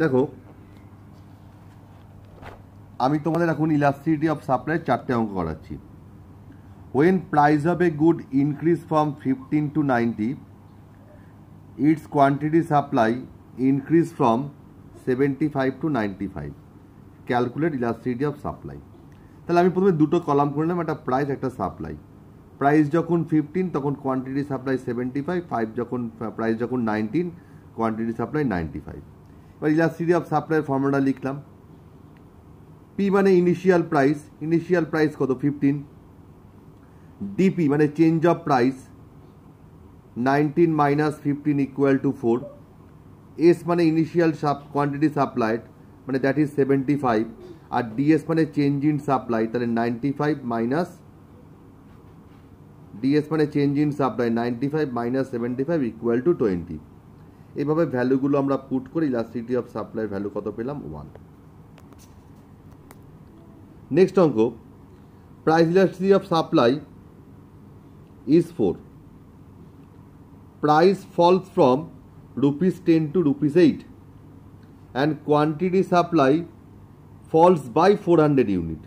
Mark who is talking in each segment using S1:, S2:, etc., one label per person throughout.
S1: দেখো আমি তোমাদের এখন ইলাস্টিসিটি অফ সাপ্লাই চারটে অঙ্ক করাচ্ছি। when price of a good increase from 15 to 90, its quantity supply increase from 75 to 95, calculate elasticity of supply। তাহলে আমি প্রথমে দুটো কলাম করে নিলাম, একটা প্রাইস একটা সাপ্লাই। প্রাইস যখন 15 তখন কোয়ান্টিটি সাপ্লাই 75, প্রাইস যখন 19 কোয়ান্টিটি সাপ্লাই 95। এবার ইলাস্টিসিটি অফ সাপ্লাইয়ের ফর্মুলা লিখলাম। পি মানে ইনিশিয়াল প্রাইস কত 15, ডিপি মানে change of price 19 minus 15 equal to 4, S মানে ইনিশিয়াল কোয়ান্টিটি সাপ্লাইড মানে দ্যাট ইজ 75, আর ডিএস মানে চেঞ্জ ইন সাপ্লাই, তাহলে 95 মাইনাস ডিএস মানে change in supply 95 minus 75 equal to 20। এইভাবে ভ্যালুগুলো আমরা পুট করে ইলাস্টিসিটি অফ সাপ্লাইয়ের ভ্যালু কত পেলাম 1। নেক্সট অঙ্ক, price elasticity of supply is 4. Price falls from rupees 10 to rupees 8 and quantity supply falls by 400 unit.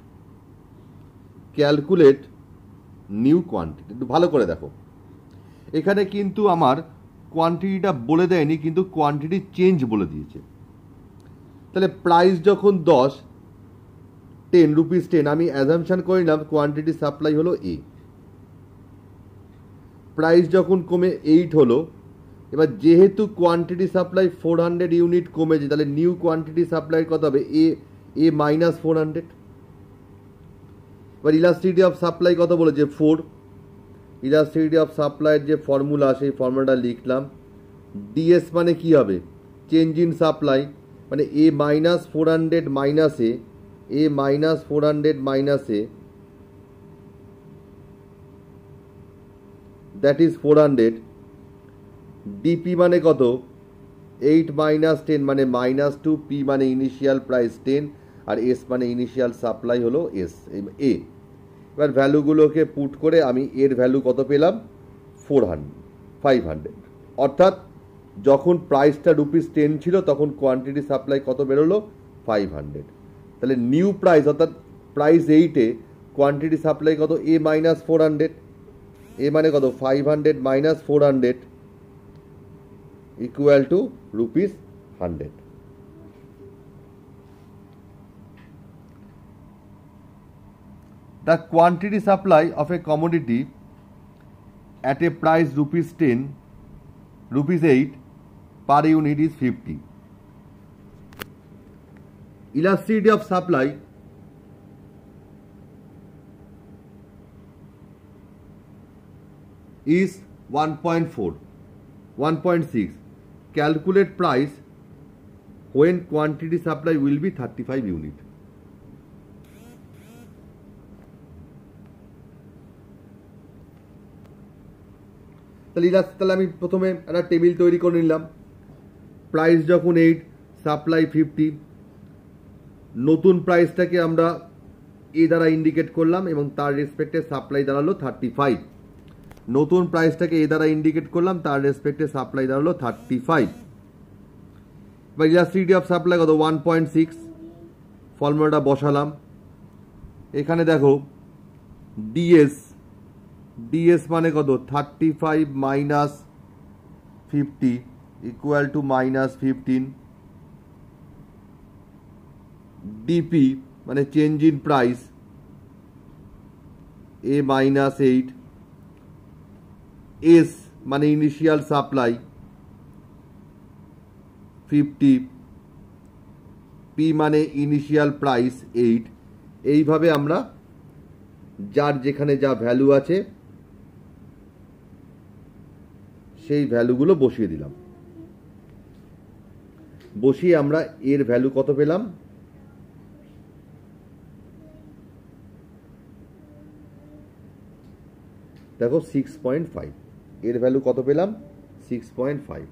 S1: Calculate new quantity. একটু ভালো করে দেখো, এখানে কিন্তু আমার কোয়ান্টিটিটা বলে দেয়নি, কিন্তু কোয়ান্টিটি চেঞ্জ বলে দিয়েছে। তাহলে প্রাইস যখন 10 রুপিস 10, আমি অ্যাজাম্পশন করে নিলাম কোয়ান্টিটি সাপ্লাই হলো এ। প্রাইস যখন কমে 8 হলো, এবার যেহেতু কোয়ান্টিটি সাপ্লাই 400 ইউনিট কমেছে, তাহলে নিউ কোয়ান্টিটি সাপ্লাই কত হবে এ মাইনাস 400। এবার ইলাস্টিসিটি অফ সাপ্লাই কত বলেছে 4। ইলাস্টিসিটি অফ সাপ্লাইয়ের যে ফর্মুলা সেই ফর্মুলাটা লিখলাম। ডিএস মানে কি হবে চেঞ্জ ইন সাপ্লাই, মানে এ মাইনাস 400 মাইনাসে এ মাইনাস 400 মাইনাসে দ্যাট ইজ 400। ডিপি মানে কত 8 মাইনাস 10 মানে মাইনাস 2, পি মানে ইনিশিয়াল প্রাইস 10, আর এস মানে ইনিশিয়াল সাপ্লাই হলো এস এ। এবার ভ্যালুগুলোকে পুট করে আমি এর ভ্যালু কত পেলাম 500। অর্থাৎ যখন প্রাইসটা রুপিস 10 ছিল তখন কোয়ান্টিটি সাপ্লাই কত বেরোলো 500। তাহলে নিউ প্রাইস অর্থাৎ প্রাইস 8-এ কোয়ান্টিটি সাপ্লাই কত এ মাইনাস 400, এ মানে কত 500 minus 400 equal to rupees 100। The quantity supply of a commodity at a price rupees 10, rupees 8 per unit is 50. Elasticity of supply is 1.4, 1.6. Calculate price when quantity supply will be 35 unit. তাহলে আমি প্রথমে একটা table তৈরি করে নিলাম। Price যখন 8, supply 50, নতুন প্রাইসটাকে আমরা এ দ্বারা ইন্ডিকেট করলাম এবং তার রেসপেক্টে সাপ্লাই দাঁড়ালো 35। নতুন প্রাইসটাকে এ দ্বারা ইন্ডিকেট করলাম, তার রেসপেক্টে সাপ্লাই দাঁড়ালো 35। এবার ইলাস্টিসিটি অফ সাপ্লাই কত 1.6, ফর্মুলাটা বসালাম। এখানে দেখো ডিএস মানে কত 35 minus 50 equal to minus 15, DP মানে চেঞ্জ ইন প্রাইস এ মাইনাস 8, এস মানে ইনিশিয়াল সাপ্লাই 50, পি মানে ইনিশিয়াল প্রাইস 8। এইভাবে আমরা যার যেখানে যা ভ্যালু আছে সেই ভ্যালুগুলো বসিয়ে দিলাম। বসিয়ে আমরা এর ভ্যালু কত পেলাম দেখো 6.5। এর ভ্যালু কত পেলাম 6.5।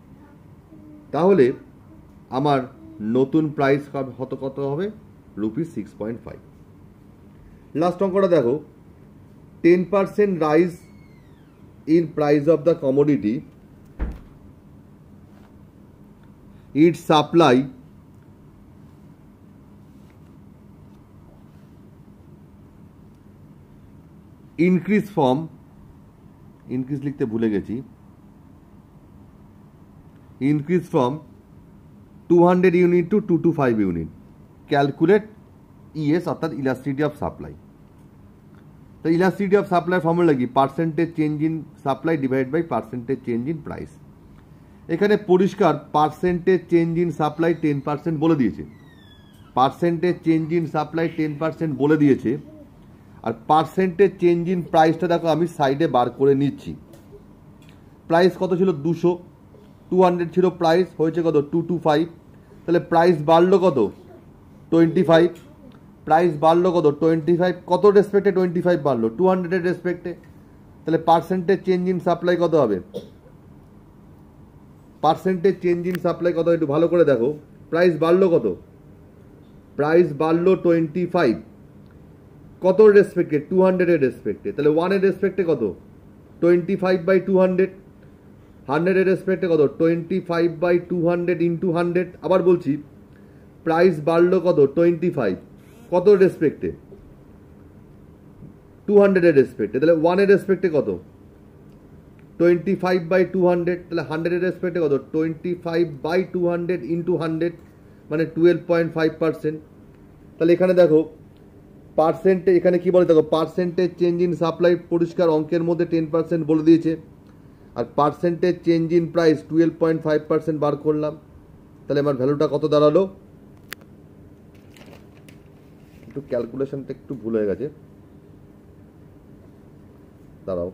S1: তাহলে আমার নতুন প্রাইস কত হবে রুপিস 6.5। লাস্ট অঙ্কটা দেখো 10% rise in price of the commodity, its supply increase from, increase লিখতে ভুলে গেছি, increase from 200 unit to 225 unit, calculate E S অর্থাৎ ইলাস্টিসিটি অফ সাপ্লাই। তো ইলাস্টিসিটি অফ সাপ্লাই ফর্মুলা কি? Percentage change in supply divide by percentage change in price. এখানে পরিষ্কার percentage change in supply 10% বলে দিয়েছে, পার্সেন্টেজ চেঞ্জ ইন সাপ্লাই 10% বলে দিয়েছে। আর percentage change in প্রাইসটা দেখো আমি সাইডে বার করে নিচ্ছি। প্রাইস কত ছিল? 200, 200 ছিল প্রাইস, হয়েছে কত? 225। তাহলে প্রাইস বাড়লো কত? 25। প্রাইস বাড়লো কত? 25। কত রেসপেক্টে 25 বাড়লো? 200 এর রেসপেক্টে। তাহলে পার্সেন্টেজ চেঞ্জ ইন সাপ্লাই কত হবে? পার্সেন্টেজ চেঞ্জ ইন সাপ্লাই কত? একটু ভালো করে দেখো। প্রাইস বাড়লো কত? প্রাইস বাড়লো 25। কত রেসপেক্টে? 200 এর রেসপেক্টে। তাহলে 1 এর রেসপেক্টে কত? 25/200। 100 এর রেসপেক্টে কত? 25/200 ইন্টু 100। আবার বলছি, প্রাইস বাড়লো কত? 25। কত রেসপেক্টে? 200 এর রেসপেক্টে। তাহলে 1 এর রেসপেক্টে কত? 25/200। তাহলে 100 এর রেসপেক্টে কত? 25/200 ইন্টু 100, মানে 12.5%। তাহলে এখানে দেখো পার্সেন্টে, এখানে কি বলে দেখো, পার্সেন্টেজ চেঞ্জ ইন সাপ্লাই পরিষ্কার অঙ্কের মধ্যে 10% বলে দিয়েছে। আর পার্সেন্টেজ চেঞ্জ ইন প্রাইস 12.5% বার করলাম। তাহলে আমার ভ্যালুটা কত দাঁড়ালো? একটু ক্যালকুলেশনটা একটু ভুল হয়ে গেছে, দাঁড়াও।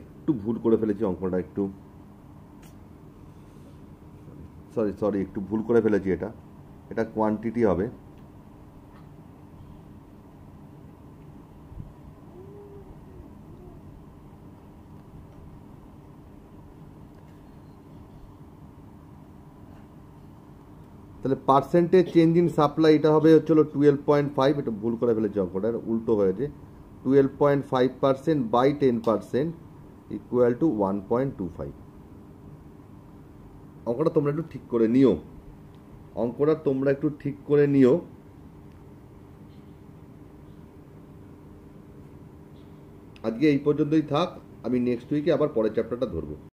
S1: একটু ভুল করে ফেলেছি অঙ্কটা, একটু সরি একটু ভুল করে ফেলেছি। এটা কোয়ান্টিটি হবে। তাহলে পার্সেন্টেজ চেঞ্জ ইন সাপ্লাই এটা হবে হচ্ছিল 12.5। এটা ভুল করে ফেলেছি অঙ্কটা, উল্টো হয়েছে। 12.5% বাই 10% ইকুয়াল টু 1.25। অঙ্কটা তোমরা একটু ঠিক করে নিও, অঙ্কটা তোমরা একটু ঠিক করে নিও। আজকে এই পর্যন্তই থাক, আমি নেক্সট উইকে আবার পরের চ্যাপ্টারটা ধরবো।